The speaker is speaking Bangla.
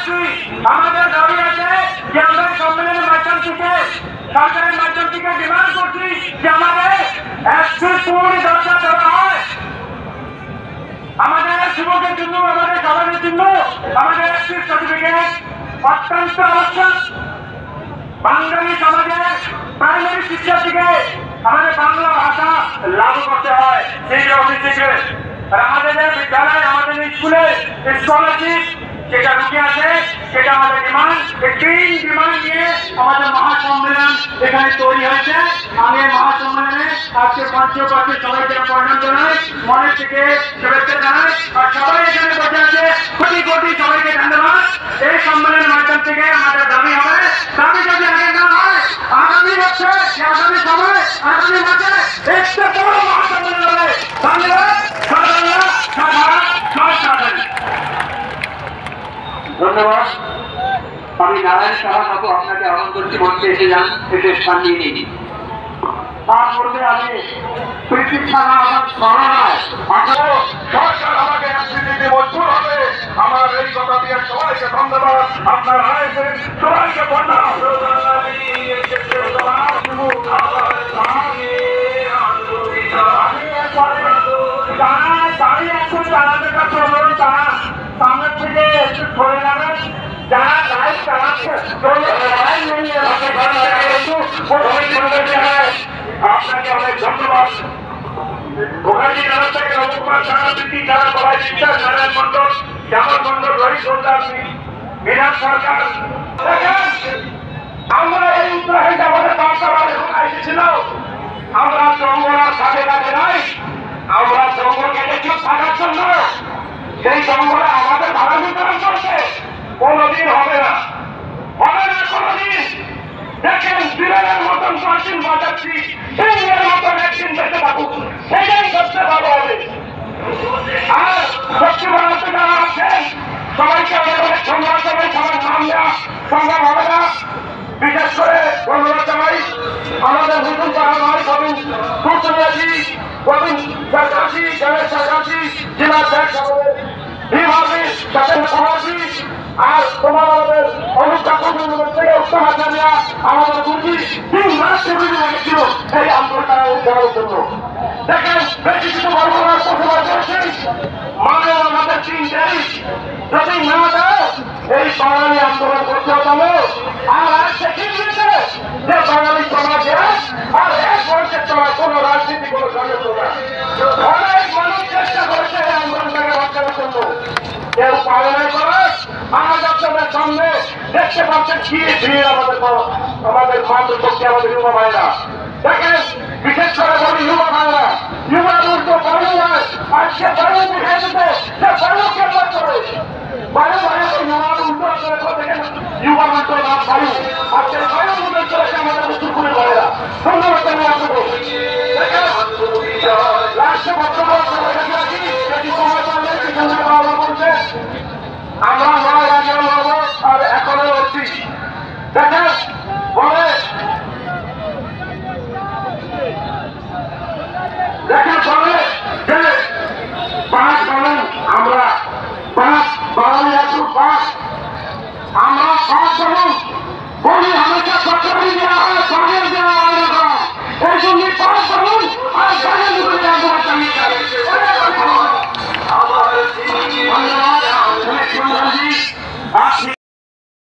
আসছি। আমাদের দাবি আছে যে আমরা সম্মেলনের মাধ্যম থেকে সরকারের মাধ্যম থেকে ডিমান্ড করছি যে আমাদের একটি পূর্ণ দরজা দেওয়া হয়। আমাদের যুবকের জন্য, আমাদের সমাজের জন্য আমাদের একটি সার্টিফিকেট অত্যন্ত আবশ্যক। বাঙালি সমাজের প্রাইমারি শিক্ষা থেকে আমাদের বাংলা ভাষা লাগু করতে হয় সেই অফিস থেকে। আর আমাদের বিদ্যালয়, আমাদের স্কুলে স্কলারশিপ যেটা রুখে আছে সেটা আমাদের ডিমান্ড। এই তিন ডিমান্ড নিয়ে আমাদের মহাসম্মেলন এখানে তৈরি হয়েছে। আমি এই মহাসম্মেলনে আজকে মঞ্চে সবাইকে প্রণাম জানাই, মনের থেকে শুভেচ্ছা জানাই। আর সবাই এখানে বসে আছে, কোটি কোটি সবাইকে ধন্যবাদ। এই সম্মেলনের মাধ্যম থেকে আমাদের দাবি হবে, দাবি যদি আগে না হয় আগামী বছর, আগামী সময়, আগামী মাসে একটা বড় মহাসম্মেলন হবে। ধন্যবাদ। ধন্যবাদ। আমি নারায়ণ সাহা বাবু আপনাকে আহ্বান করছি মঞ্চে এসে যান, এসে স্থান নিয়ে নিন। তারপরে আমি পৃথিবী ছাড়া আমার স্মরণায় সরকার আমাকে একদিকে মজবুর হবে। আমার এই কথা দিয়ে সবাইকে ধন্যবাদ। আপনার আয়োজন সবাইকে ধন্যবাদ। গাড়ি এখন চালাতে কাছে অনুরোধ, তারা সামনের থেকে একটু সরে যাবেন। যারা গাড়ি চালাচ্ছে আপনাকে অনেক ধন্যবাদ। ওখানে যারা থেকে রবকুমার সারাবৃত্তি, যারা সবাই শিক্ষা, নারায়ণ মন্ডল, জামাল মন্ডল, রহি সর্দার, বিধান সরকার। আমরা এই উত্তরাখণ্ডে আমাদের বার্তাবাদ এখন এসেছিল। আমরা জঙ্গল আর সাথে কাছে নাই, আমরা জঙ্গল কেটেছি থাকার জন্য। সেই জঙ্গলে আমাদের ভাড়া বিতরণ করছে কোনদিন হবে না, হবে না কোনদিন। দেখেন বিড়ালের মতন পাঁচিল বাজাচ্ছি, সিংহের মতন একদিন বেঁচে থাকুক, সেটাই সবচেয়ে ভালো হবে। আর সবচেয়ে ভালো হচ্ছে যারা আছেন সবাইকে আমাদের অনেক সম্মান জানাই। সবার নাম দেওয়া সম্ভব হবে না। বিশেষ করে ধন্যবাদ জানাই আমাদের নতুন পাড়া ভাই গোবিন্দ কুচমিয়াজি, গোবিন্দ সরকারজি, জয়ের সরকারজি, জেলা ব্যাংক আমাদের বিভাগী তাদের সমাজি, আর তোমার আমাদের অনুপ্রাকৃতিক থেকে উত্তম আচার্যা আমাদের বুঝি 3 মাস ছুটি লেগেছিল এই আন্দোলনটা করার জন্য। দেখেন বেশি কিছু বলবো না, প্রতিবাদ করেছেন মানে আমাদের 3 তারিখ যদি না দেয় এই বাঙালি আন্দোলন করতে হবে। আর আজ দেখিয়ে দিয়েছে যে বাঙালি সমাজে আর এক বর্ষের সময় কোন রাজনীতি, কোন সংগঠন না। অনেক মানুষ চেষ্টা করেছে এই আন্দোলনটাকে বাঁচানোর জন্য, কেউ পারে নাই করে। আজ আপনাদের সামনে দেখতে পাচ্ছেন কি ভিড় আমাদের মাতৃশক্তি, আমাদের যুব ভাইরা। দেখেন বিশেষ করে বলি যুব ভাইরা, যুবা উল্টো বায়ু নয়, আজকে বায়ু দেখে দিতে সে বায়ুকে করে বায়ু বায়ু যুবার উল্টো দেখেন, যুবার উল্টো না বায়ু, আজকে বায়ু উল্টো চলেছে আমাদের উত্তর করে ভাইরা। ধন্যবাদ জানাই আপনাদের। দেখেন রাষ্ট্র বক্তব্য যদি সময় পাবেন পিছনে বাবা বলছে আমরা নয় আগে লড়বো আর এখনো লড়ছি। দেখেন বলে দেখেন